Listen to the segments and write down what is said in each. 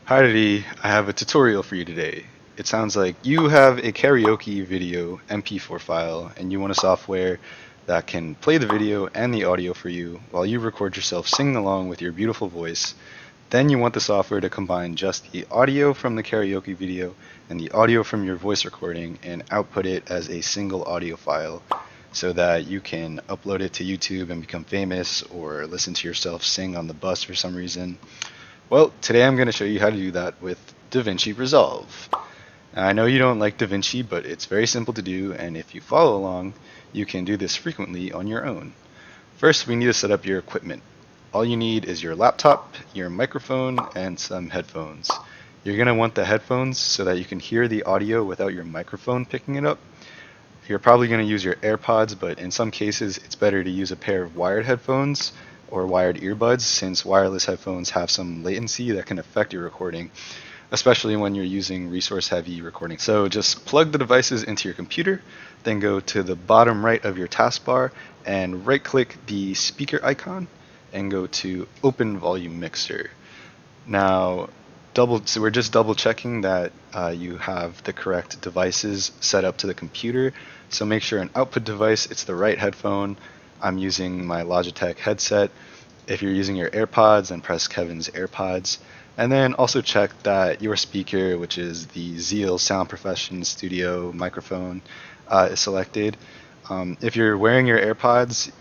Hi Diddy, I have a tutorial for you today. It sounds like you have a karaoke video MP4 file and you want a software that can play the video and the audio for you while you record yourself singing along with your beautiful voice. Then you want the software to combine just the audio from the karaoke video and the audio from your voice recording and output it as a single audio file so that you can upload it to YouTube and become famous or listen to yourself sing on the bus for some reason. Well, today I'm going to show you how to do that with DaVinci Resolve. Now, I know you don't like DaVinci, but it's very simple to do, and if you follow along, you can do this frequently on your own. First, we need to set up your equipment. All you need is your laptop, your microphone, and some headphones. You're going to want the headphones so that you can hear the audio without your microphone picking it up. You're probably going to use your AirPods, but in some cases it's better to use a pair of wired headphones or wired earbuds since wireless headphones have some latency that can affect your recording, especially when you're using resource heavy recording. So just plug the devices into your computer, then go to the bottom right of your taskbar and right click the speaker icon and go to Open Volume Mixer. Now, so we're just double checking that you have the correct devices set up to the computer. So make sure an output device, it's the right headphone. I'm using my Logitech headset. If you're using your AirPods, then press Kevin's AirPods. And then also check that your speaker, which is the Zeal Sound Profession Studio microphone, is selected. If you're wearing your AirPods,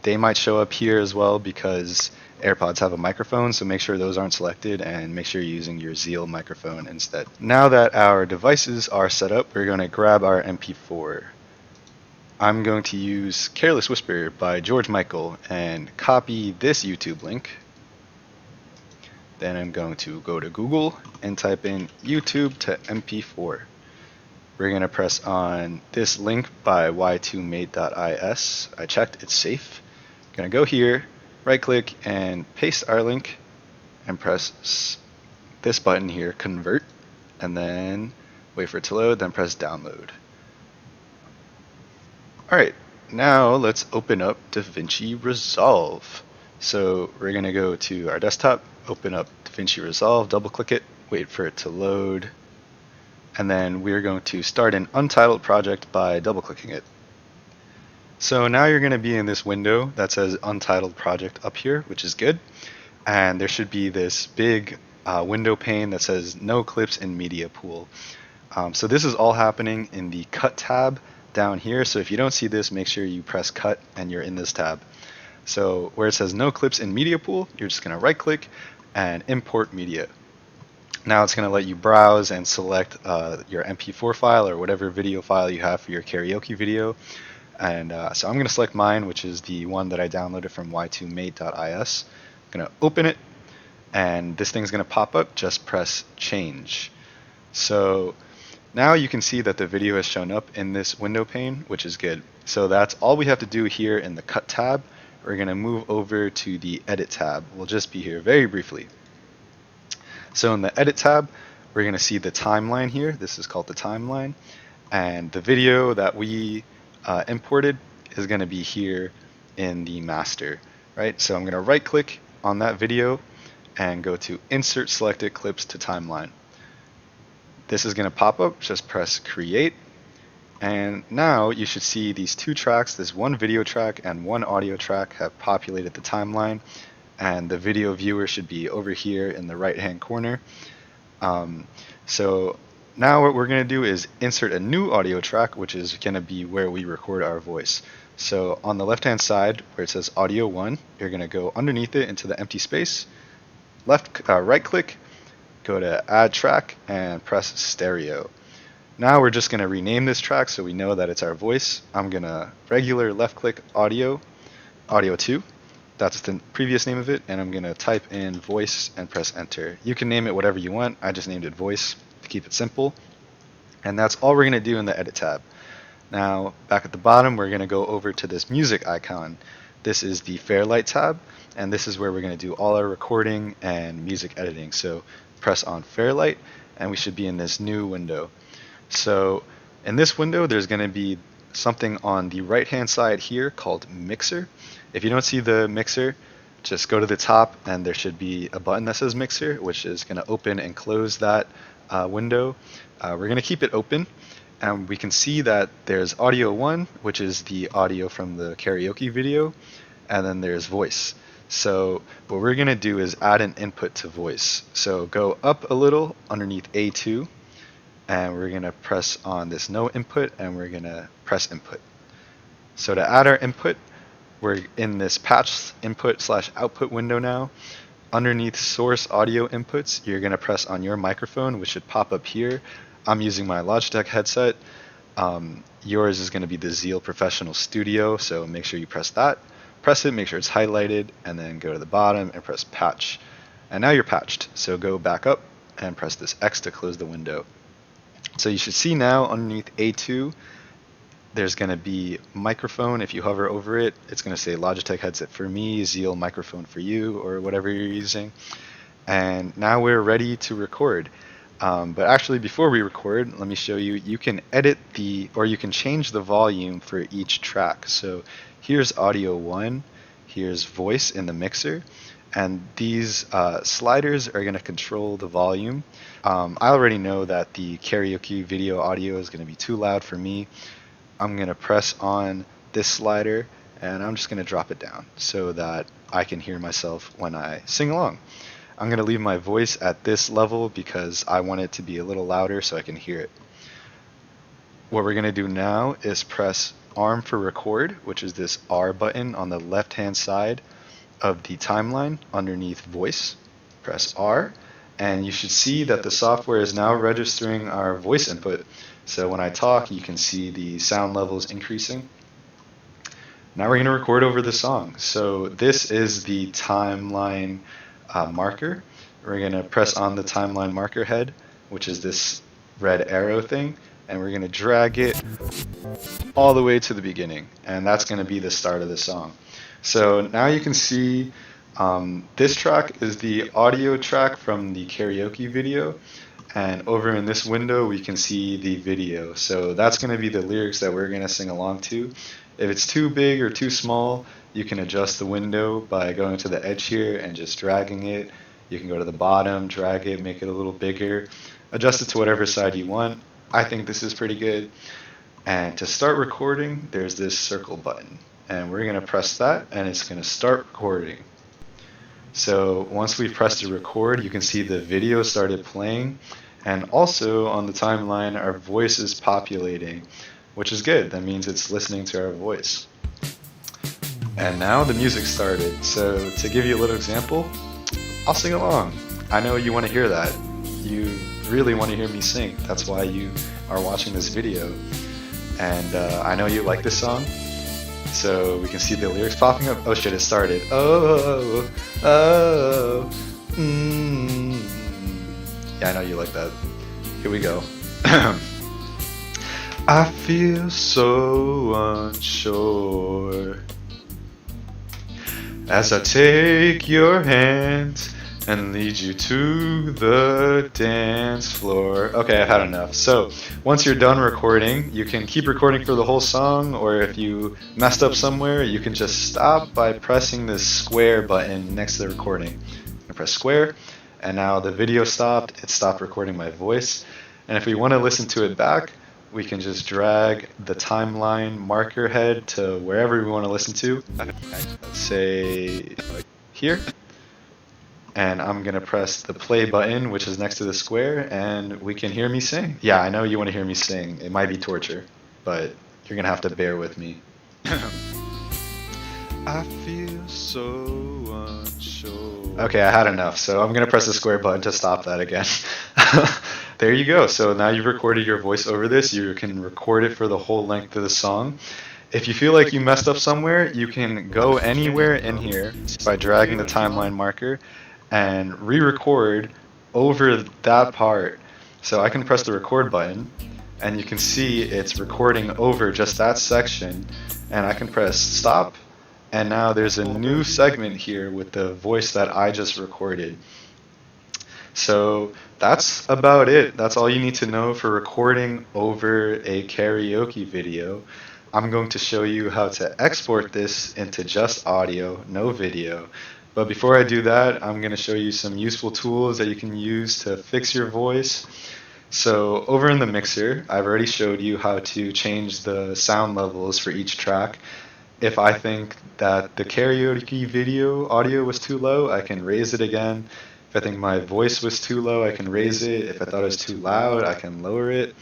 they might show up here as well because AirPods have a microphone, so make sure those aren't selected and make sure you're using your Zeal microphone instead. Now that our devices are set up, we're going to grab our MP4. I'm going to use Careless Whisper by George Michael and copy this YouTube link. Then I'm going to go to Google and type in YouTube to MP4. We're going to press on this link by y2mate.is. I checked, it's safe. I'm going to go here, right click and paste our link and press this button here, convert, and then wait for it to load, then press download. Alright, now let's open up DaVinci Resolve. So we're going to go to our desktop, open up DaVinci Resolve, double click it, wait for it to load, and then we're going to start an untitled project by double clicking it. So now you're going to be in this window that says Untitled Project up here, which is good. And there should be this big window pane that says No Clips in Media Pool. So this is all happening in the Cut tab down here. So if you don't see this, make sure you press Cut and you're in this tab. So where it says No Clips in Media Pool, you're just going to right click and Import Media. Now it's going to let you browse and select your MP4 file or whatever video file you have for your karaoke video. And so I'm going to select mine, which is the one that I downloaded from y2mate.is. I'm going to open it, and this thing's going to pop up. Just press change. So now you can see that the video has shown up in this window pane, which is good. So that's all we have to do here in the Cut tab. We're going to move over to the Edit tab. We'll just be here very briefly. So in the Edit tab, we're going to see the timeline here. This is called the timeline. And the video that we imported is going to be here in the master, right? So I'm going to right click on that video and go to Insert Selected Clips to Timeline. This is going to pop up, just press Create, and now you should see these two tracks, this one video track and one audio track have populated the timeline, and the video viewer should be over here in the right hand corner. So now what we're going to do is insert a new audio track, which is going to be where we record our voice. So on the left hand side where it says audio 1, you're going to go underneath it into the empty space, right click, go to add track and press stereo. Now we're just going to rename this track so we know that it's our voice. I'm going to regular left click audio 2. That's the previous name of it, and I'm going to type in voice and press enter. You can name it whatever you want. I just named it voice to keep it simple. And that's all we're going to do in the edit tab. Now back at the bottom, we're going to go over to this music icon. This is the Fairlight tab, and this is where we're going to do all our recording and music editing. So press on Fairlight, and we should be in this new window. So in this window, there's going to be something on the right hand side here called Mixer. If you don't see the mixer, just go to the top and there should be a button that says Mixer, which is going to open and close that window. We're going to keep it open, and we can see that there's audio 1, which is the audio from the karaoke video, and then there's voice. So what we're going to do is add an input to voice. So go up a little underneath A2, and we're going to press on this no input, and we're going to press input. So to add our input, we're in this patch input/output window now. Underneath source audio inputs, you're going to press on your microphone, which should pop up here. I'm using my Logitech headset. Yours is going to be the Zeal Professional Studio, so make sure you press that. Press it, make sure it's highlighted, and then go to the bottom and press patch. And now you're patched, so go back up and press this X to close the window. So you should see now underneath A2, there's going to be microphone. If you hover over it, it's going to say Logitech headset for me, Zeal microphone for you, or whatever you're using. And now we're ready to record. But actually, before we record, let me show you. You can edit or you can change the volume for each track. So here's audio 1, here's voice in the mixer, and these sliders are going to control the volume. I already know that the karaoke video audio is going to be too loud for me. I'm going to press on this slider, and I'm just going to drop it down so that I can hear myself when I sing along. I'm going to leave my voice at this level because I want it to be a little louder so I can hear it. What we're going to do now is press arm for record, which is this R button on the left-hand side of the timeline underneath voice. Press R, and you should see that the software is now registering our voice input. So when I talk, you can see the sound levels increasing. Now we're going to record over the song. So this is the timeline marker. We're going to press on the timeline marker head, which is this red arrow thing, and we're going to drag it all the way to the beginning, and that's going to be the start of the song. So now you can see this track is the audio track from the karaoke video, and over in this window we can see the video. So that's going to be the lyrics that we're going to sing along to. If it's too big or too small, you can adjust the window by going to the edge here and just dragging it. You can go to the bottom, drag it, make it a little bigger, adjust it to whatever side you want. I think this is pretty good. And to start recording, there's this circle button, and we're going to press that, and it's going to start recording. So once we've pressed to record, you can see the video started playing, and also on the timeline our voice is populating, which is good. That means it's listening to our voice. And now the music started. So to give you a little example, I'll sing along. I know you want to hear that. You really want to hear me sing. That's why you are watching this video. And I know you like this song. So we can see the lyrics popping up. Oh shit, it started. Oh, oh, Yeah, I know you like that. Here we go. I feel so unsure as I take your hand and lead you to the dance floor. Okay, I've had enough. So once you're done recording, you can keep recording for the whole song, or if you messed up somewhere, you can just stop by pressing this square button next to the recording. I press square, and now the video stopped. It stopped recording my voice. And if we want to listen to it back, we can just drag the timeline marker head to wherever we want to listen to. Let's say here. And I'm going to press the play button, which is next to the square, and we can hear me sing. Yeah, I know you want to hear me sing. It might be torture, but you're going to have to bear with me. I feel so unsure. Okay, I had enough, so I'm going to press the square button to stop that again. There you go. So now you've recorded your voice over this. You can record it for the whole length of the song. If you feel like you messed up somewhere, you can go anywhere in here by dragging the timeline marker and re-record over that part. So I can press the record button, and you can see it's recording over just that section, and I can press stop, and now there's a new segment here with the voice that I just recorded. So that's about it. That's all you need to know for recording over a karaoke video. I'm going to show you how to export this into just audio, no video. But before I do that, I'm going to show you some useful tools that you can use to fix your voice. So over in the mixer, I've already showed you how to change the sound levels for each track. If I think that the karaoke video audio was too low, I can raise it again. If I think my voice was too low, I can raise it. If I thought it was too loud, I can lower it.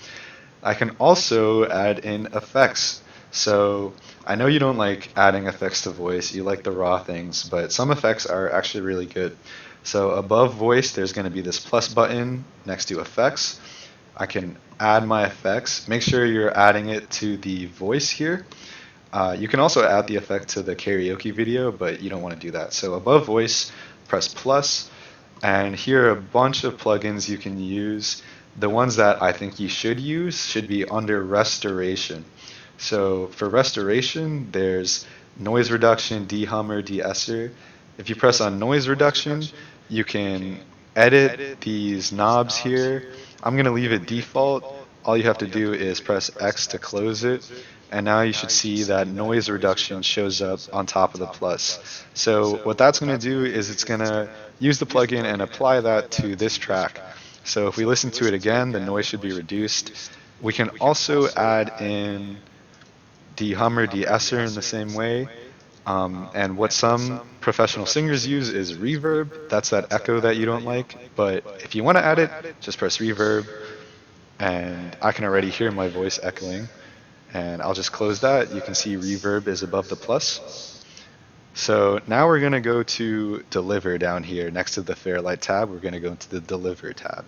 I can also add in effects. So I know you don't like adding effects to voice, you like the raw things, but some effects are actually really good. So above voice, there's going to be this plus button next to effects. I can add my effects. Make sure you're adding it to the voice here. You can also add the effect to the karaoke video, but you don't want to do that. So above voice, press plus, and here are a bunch of plugins you can use. The ones that I think you should use should be under restoration. So for restoration, there's noise reduction, dehummer, de-esser. If you press on noise reduction, you can edit these knobs here. I'm going to leave it default. All you have to do is press X to close it. And now you should see that noise reduction shows up on top of the plus. So what that's going to do is it's going to use the plugin and apply that to this track. So if we listen to it again, the noise should be reduced. We can also add in de-hummer, de-esser in the same way. And what some professional singers use is reverb. That's that echo that you don't like. But if you want to add it, just press reverb. And I can already hear my voice echoing. And I'll just close that. You can see reverb is above the plus. So now we're going to go to deliver down here next to the Fairlight tab. We're going to go into the deliver tab.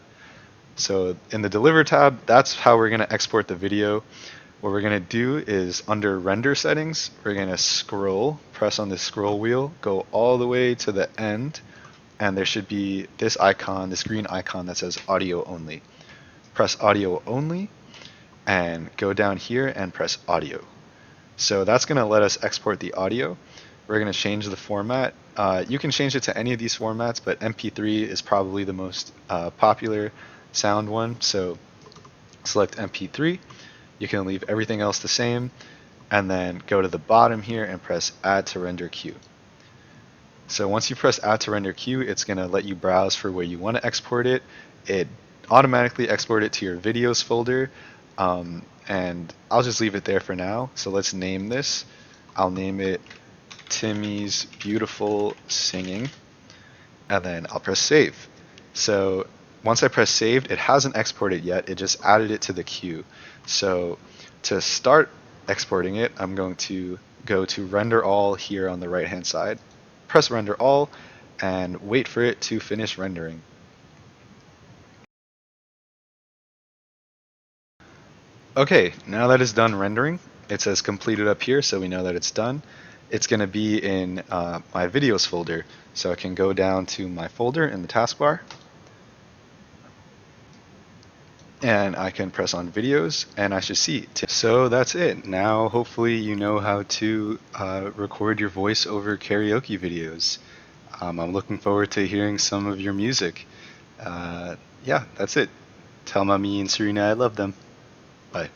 So in the deliver tab, that's how we're going to export the video. What we're going to do is under render settings, we're going to scroll, press on the scroll wheel, go all the way to the end, and there should be this icon, this green icon that says audio only. Press audio only and go down here and press audio. So that's going to let us export the audio. We're going to change the format. You can change it to any of these formats, but MP3 is probably the most popular sound one. So select MP3. You can leave everything else the same, and then go to the bottom here and press Add to Render Queue. So once you press Add to Render Queue, it's going to let you browse for where you want to export it. It automatically export it to your videos folder, and I'll just leave it there for now. So let's name this. I'll name it Timmy's Beautiful Singing, and then I'll press Save. So once I press saved, it hasn't exported yet, it just added it to the queue. So to start exporting it, I'm going to go to render all here on the right hand side, press render all, and wait for it to finish rendering. Okay, now that it's done rendering, it says completed up here, so we know that it's done. It's going to be in my videos folder, so I can go down to my folder in the taskbar, and I can press on videos and I should see. So that's it. Now hopefully you know how to record your voice over karaoke videos. I'm looking forward to hearing some of your music. Yeah, that's it. Tell Mommy and Serena I love them. Bye.